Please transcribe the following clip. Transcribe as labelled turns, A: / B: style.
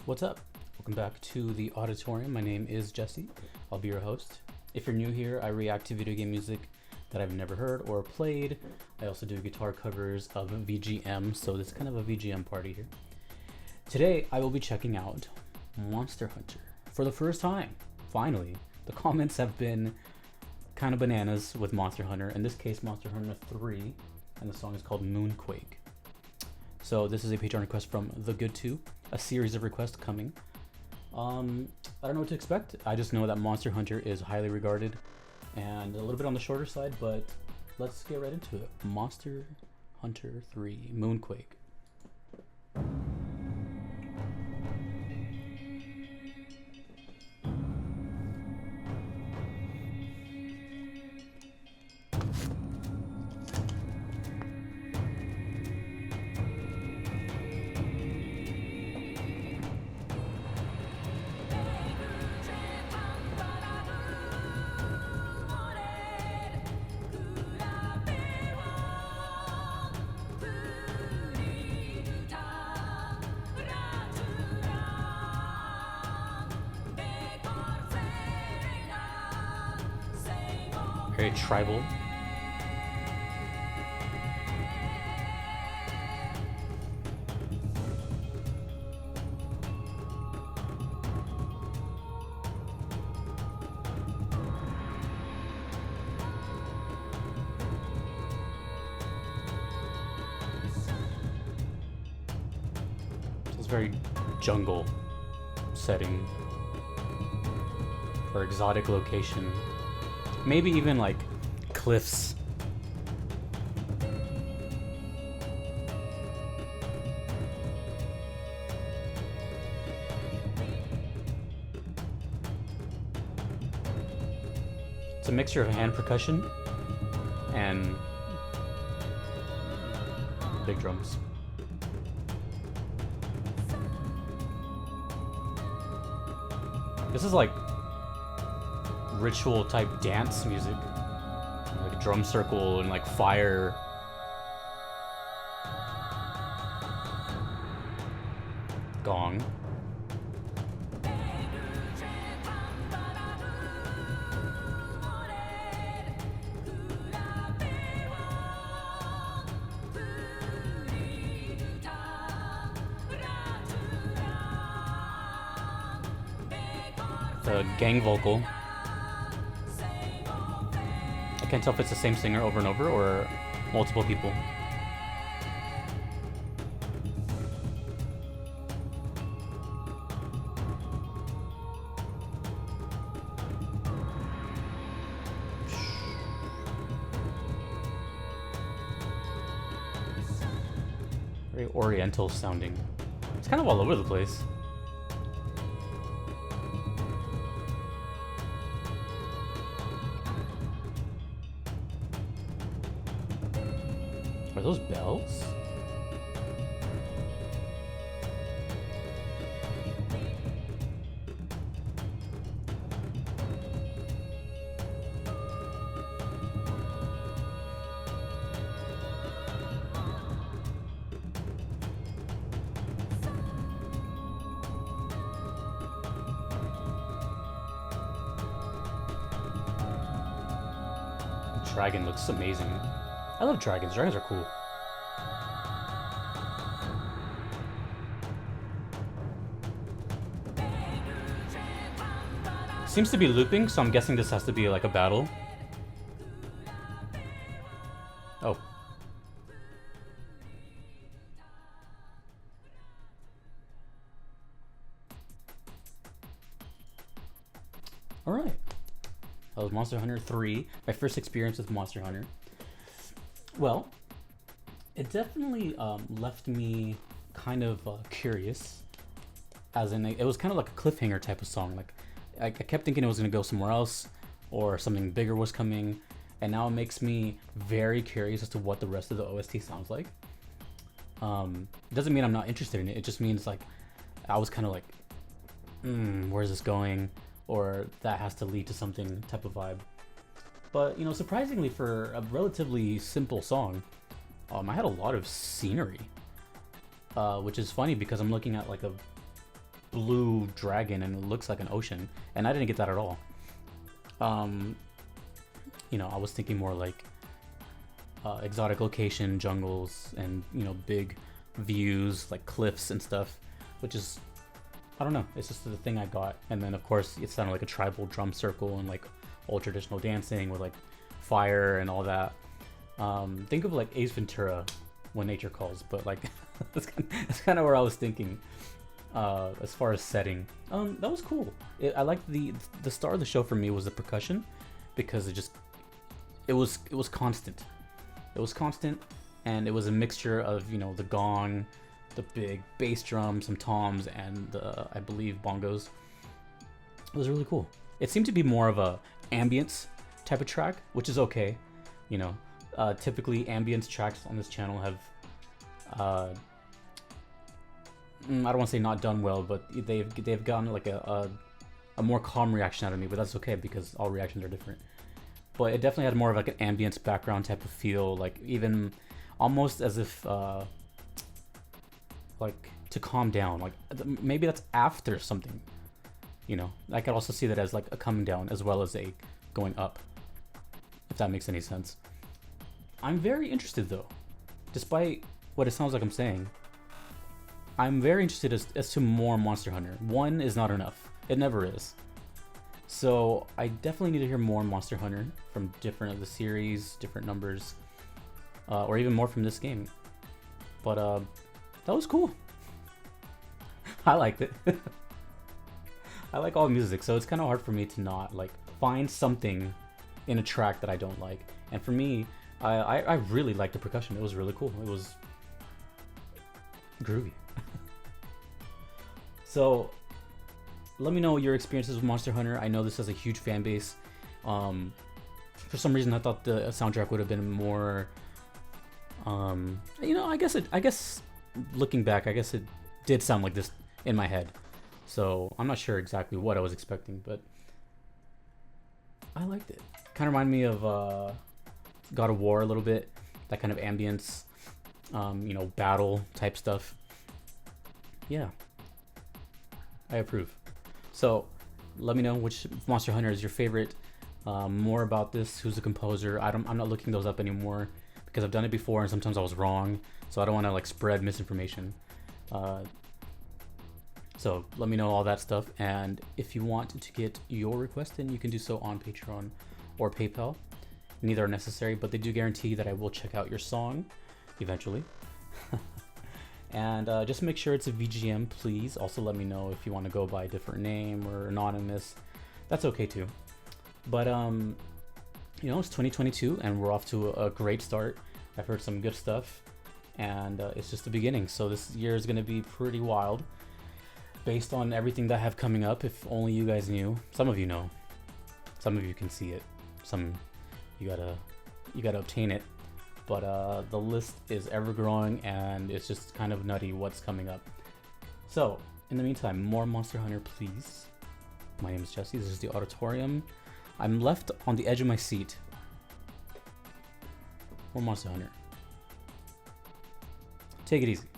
A: What's up? Welcome back to the auditorium. My name is Jesse. I'll be your host. If you're new here, I react to video game music that I've never heard or played. I also do guitar covers of VGM, so this is kind of a VGM party here. Today, I will be checking out Monster Hunter for the first time. Finally, the comments have been kind of bananas with Monster Hunter. In this case, Monster Hunter 3, and the song is called Moonquake. So this is a Patreon request from The Good Two, a series of requests coming. I don't know what to expect. I just know that Monster Hunter is highly regarded and a little bit on the shorter side, but let's get right into it. Monster Hunter 3, Moonquake. Very tribal. It's very jungle setting or exotic location. Maybe even like cliffs. It's a mixture of hand percussion and big drums. This is like ritual type dance music, like a drum circle and like fire. Gong. The gang vocal. I can't tell if it's the same singer over and over or multiple people. Very oriental sounding. It's kind of all over the place. Are those bells? Dragon looks amazing. I love dragons. Dragons are cool. Seems to be looping, so I'm guessing this has to be like a battle. Oh. Alright. That was Monster Hunter 3, my first experience with Monster Hunter. Well, it definitely left me kind of curious, as in it was kind of like a cliffhanger type of song. Like I kept thinking it was going to go somewhere else or something bigger was coming, and now it makes me very curious as to what the rest of the OST sounds like. It doesn't mean I'm not interested in it, it just means like I was kind of like, where's this going? Or that has to lead to something type of vibe. But, you know, surprisingly for a relatively simple song, I had a lot of scenery, which is funny because I'm looking at like a blue dragon and it looks like an ocean, and I didn't get that at all. You know, I was thinking more like exotic location, jungles, and you know, big views like cliffs and stuff, which is, I don't know, it's just the thing I got. And then of course it sounded like a tribal drum circle and like old traditional dancing with like fire and all that. Think of like Ace Ventura, When Nature Calls, but like that's kind of where I was thinking as far as setting. That was cool. I liked the star of the show for me was the percussion, because it was constant. It was constant, and it was a mixture of, you know, the gong, the big bass drum, some toms, and I believe bongos. It was really cool. It seemed to be more of a ambience type of track, which is okay. You know, typically ambience tracks on this channel have I don't want to say not done well, but they've gotten like a more calm reaction out of me, but that's okay because all reactions are different. But it definitely had more of like an ambience background type of feel, like even almost as if like to calm down, like maybe that's after something, you know. I could also see that as like a coming down as well as a going up, if that makes any sense. I'm very interested though, despite what it sounds like I'm saying. I'm very interested as to more Monster Hunter. One is not enough. It never is. So I definitely need to hear more Monster Hunter from different of the series, different numbers, or even more from this game. But that was cool. I liked it. I like all music, so it's kind of hard for me to not like find something in a track that I don't like. And for me, I really liked the percussion. It was really cool. It was groovy. So let me know your experiences with Monster Hunter. I know this has a huge fan base. For some reason, I thought the soundtrack would have been more. You know, I guess looking back, I guess it did sound like this in my head. So I'm not sure exactly what I was expecting, but I liked it. Kind of reminded me of God of War a little bit. That kind of ambience, you know, battle type stuff. Yeah, I approve. So let me know which Monster Hunter is your favorite. More about this, who's the composer. I'm not looking those up anymore because I've done it before and sometimes I was wrong, so I don't want to like spread misinformation. So let me know all that stuff, and if you want to get your request, then you can do so on Patreon or PayPal. Neither are necessary, but they do guarantee that I will check out your song eventually. And just make sure it's a VGM, please. Also let me know if you want to go by a different name or anonymous. That's okay too. But you know, it's 2022 and we're off to a great start. I've heard some good stuff, and it's just the beginning. So this year is going to be pretty wild based on everything that I have coming up. If only you guys knew. Some of you know. Some of you can see it. Some you gotta obtain it. But the list is ever growing, and it's just kind of nutty what's coming up. So in the meantime, more Monster Hunter, please. My name is Jesse. This is the Auditorium. I'm left on the edge of my seat. More Monster Hunter. Take it easy.